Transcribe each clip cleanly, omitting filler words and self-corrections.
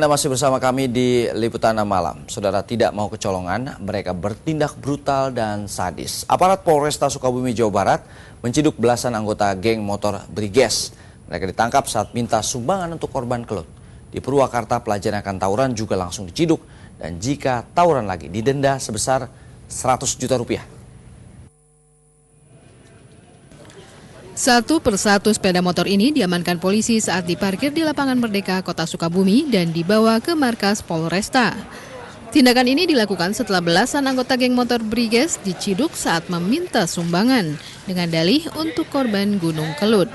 Anda masih bersama kami di Liputan Malam. Saudara, tidak mau kecolongan, mereka bertindak brutal dan sadis. Aparat Polresta Sukabumi, Jawa Barat menciduk belasan anggota geng motor Briges. Mereka ditangkap saat minta sumbangan untuk korban kelut. Di Purwakarta, pelajar yang akan tawuran juga langsung diciduk. Dan jika tawuran lagi, didenda sebesar 100 juta rupiah. Satu persatu sepeda motor ini diamankan polisi saat diparkir di lapangan Merdeka, Kota Sukabumi dan dibawa ke markas Polresta. Tindakan ini dilakukan setelah belasan anggota geng motor Briges diciduk saat meminta sumbangan dengan dalih untuk korban Gunung Kelut.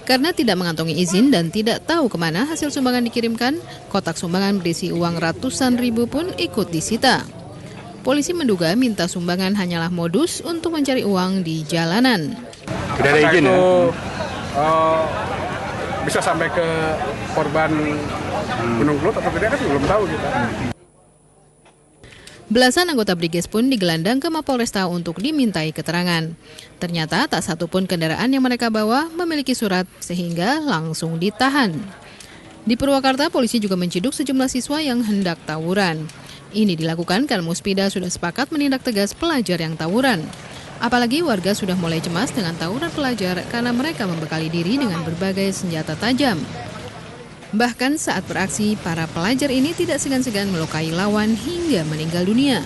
Karena tidak mengantongi izin dan tidak tahu kemana hasil sumbangan dikirimkan, kotak sumbangan berisi uang ratusan ribu pun ikut disita. Polisi menduga minta sumbangan hanyalah modus untuk mencari uang di jalanan. Tidak ada izin ya? Bisa sampai ke korban Gunung Kelut atau tidak kan belum tahu kita. Belasan anggota Briges pun digelandang ke Mapolresta untuk dimintai keterangan. Ternyata tak satu pun kendaraan yang mereka bawa memiliki surat sehingga langsung ditahan. Di Purwakarta, polisi juga menciduk sejumlah siswa yang hendak tawuran. Ini dilakukan karena Muspida sudah sepakat menindak tegas pelajar yang tawuran. Apalagi warga sudah mulai cemas dengan tawuran pelajar karena mereka membekali diri dengan berbagai senjata tajam. Bahkan saat beraksi, para pelajar ini tidak segan-segan melukai lawan hingga meninggal dunia.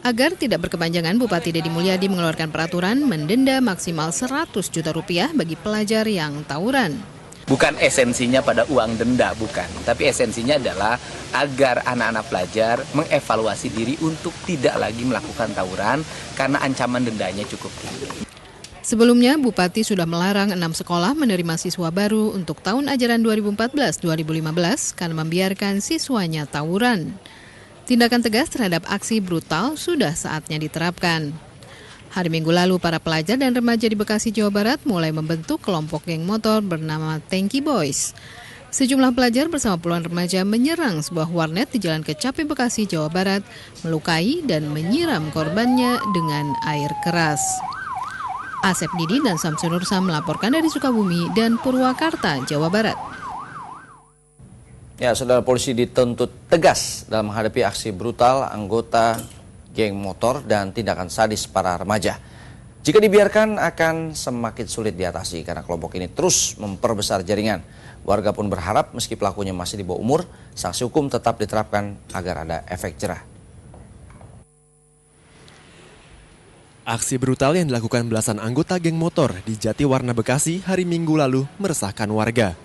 Agar tidak berkepanjangan, Bupati Deddy Mulyadi mengeluarkan peraturan mendenda maksimal 100 juta rupiah bagi pelajar yang tawuran. Bukan esensinya pada uang denda, bukan. Tapi esensinya adalah agar anak-anak pelajar mengevaluasi diri untuk tidak lagi melakukan tawuran karena ancaman dendanya cukup tinggi. Sebelumnya, Bupati sudah melarang 6 sekolah menerima siswa baru untuk tahun ajaran 2014-2015 karena membiarkan siswanya tawuran. Tindakan tegas terhadap aksi brutal sudah saatnya diterapkan. Hari Minggu lalu, para pelajar dan remaja di Bekasi, Jawa Barat mulai membentuk kelompok geng motor bernama Tanky Boys. Sejumlah pelajar bersama puluhan remaja menyerang sebuah warnet di Jalan Kecapi, Bekasi, Jawa Barat, melukai dan menyiram korbannya dengan air keras. Asep Didi dan Samsun Nursam melaporkan dari Sukabumi dan Purwakarta, Jawa Barat. Ya, saudara, polisi dituntut tegas dalam menghadapi aksi brutal anggota geng motor dan tindakan sadis para remaja. Jika dibiarkan akan semakin sulit diatasi karena kelompok ini terus memperbesar jaringan. Warga pun berharap meski pelakunya masih di bawah umur, sanksi hukum tetap diterapkan agar ada efek jerah. Aksi brutal yang dilakukan belasan anggota geng motor di Jatiwarna, Bekasi hari Minggu lalu meresahkan warga.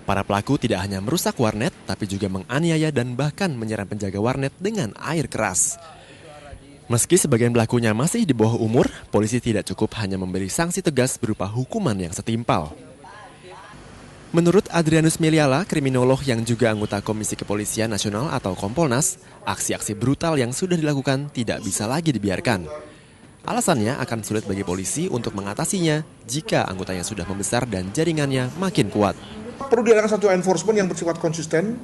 Para pelaku tidak hanya merusak warnet, tapi juga menganiaya dan bahkan menyerang penjaga warnet dengan air keras. Meski sebagian pelakunya masih di bawah umur, polisi tidak cukup hanya memberi sanksi tegas berupa hukuman yang setimpal. Menurut Adrianus Meliala, kriminolog yang juga anggota Komisi Kepolisian Nasional atau Kompolnas, aksi-aksi brutal yang sudah dilakukan tidak bisa lagi dibiarkan. Alasannya akan sulit bagi polisi untuk mengatasinya jika anggotanya sudah membesar dan jaringannya makin kuat. Perlu diadakan satu enforcement yang bersifat konsisten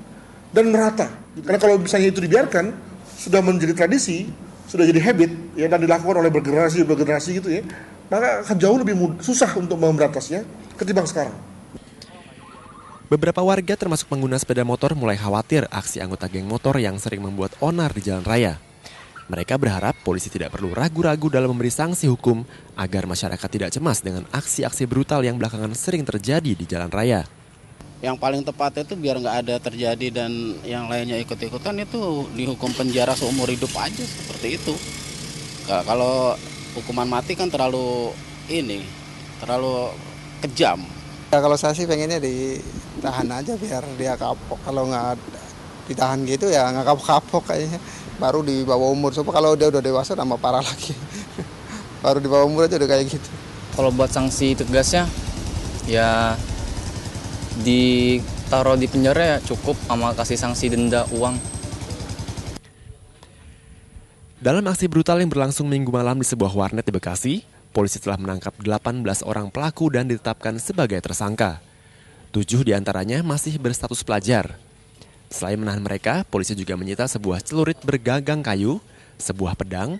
dan merata. Karena kalau misalnya itu dibiarkan, sudah menjadi tradisi, sudah jadi habit ya, dan dilakukan oleh bergenerasi gitu ya, maka akan jauh lebih susah untuk memberantasnya ketimbang sekarang. Beberapa warga termasuk pengguna sepeda motor mulai khawatir aksi anggota geng motor yang sering membuat onar di jalan raya. Mereka berharap polisi tidak perlu ragu-ragu dalam memberi sanksi hukum agar masyarakat tidak cemas dengan aksi-aksi brutal yang belakangan sering terjadi di jalan raya. Yang paling tepat itu biar nggak ada terjadi dan yang lainnya ikut-ikutan itu dihukum penjara seumur hidup aja seperti itu. Kalau hukuman mati kan terlalu kejam. Ya, kalau saya sih pengennya ditahan aja biar dia kapok. Kalau nggak ditahan gitu ya nggak kapok-kapok kayaknya. Baru di bawah umur. Soalnya kalau dia udah dewasa tambah parah lagi. Baru di bawah umur aja udah kayak gitu. Kalau buat sanksi tegasnya ya ditaruh di penjara ya cukup, sama kasih sanksi denda uang. Dalam aksi brutal yang berlangsung Minggu malam di sebuah warnet di Bekasi, polisi telah menangkap 18 orang pelaku dan ditetapkan sebagai tersangka. 7 diantaranya masih berstatus pelajar. Selain menahan mereka, polisi juga menyita sebuah celurit bergagang kayu, sebuah pedang,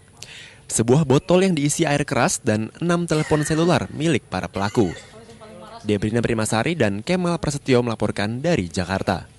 sebuah botol yang diisi air keras, dan 6 telepon seluler milik para pelaku. Debrina Primasari dan Kemal Prasetyo melaporkan dari Jakarta.